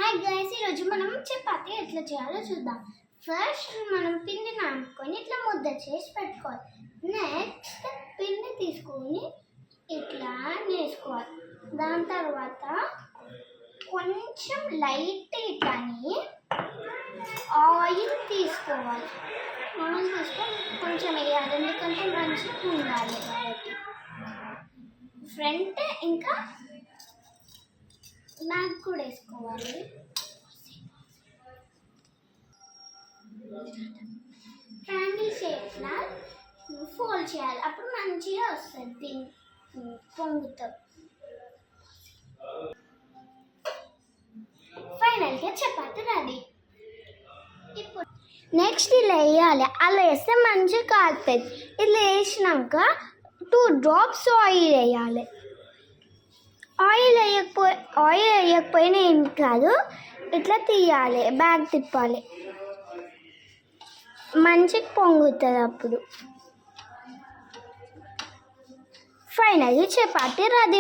Hi guys, ఈరోజు మనం చపాతీ ఎట్లా చేయాలో చూద్దాం. ఫస్ట్ మనం పిండి నానుకొని ఇట్లా ముద్ద చేసి పెట్టుకోవాలి. నెక్స్ట్ పిండి తీసుకొని ఇట్లా నేసుకోవాలి. దాని తర్వాత కొంచెం లైట్ ఇట్లని ఆయిల్ తీసుకోవాలి. ఆయిల్ తీసుకొని కొంచెం వేయాలి, ఎందుకంటే మంచిగా ఉండాలి కాబట్టి. ఫ్రంట్ ఇంకా బ్యాక్ కూడా వేసుకోవాలి. ట్రయాంగిల్ షేప్లా ఫోల్డ్ చేయాలి, అప్పుడు మంచిగా వస్తుంది పొంగుతో. ఫైనల్గా చపాతీ రెడీ. ఇప్పుడు నెక్స్ట్ ఇలా వేయాలి, అలా వేస్తే మంచిగా కాలుతుంది. ఇలా వేసినాక 2 drops ఆయిల్ వేయాలి. ఆయిల్ వేయకపోయినా ఏం కాదు, ఇట్లా తీయాలి, బ్యాగ్ తిప్పాలి, మంచిగా పొంగుతుంది. అప్పుడు ఫైనల్లీ చపాతీ రెడీ.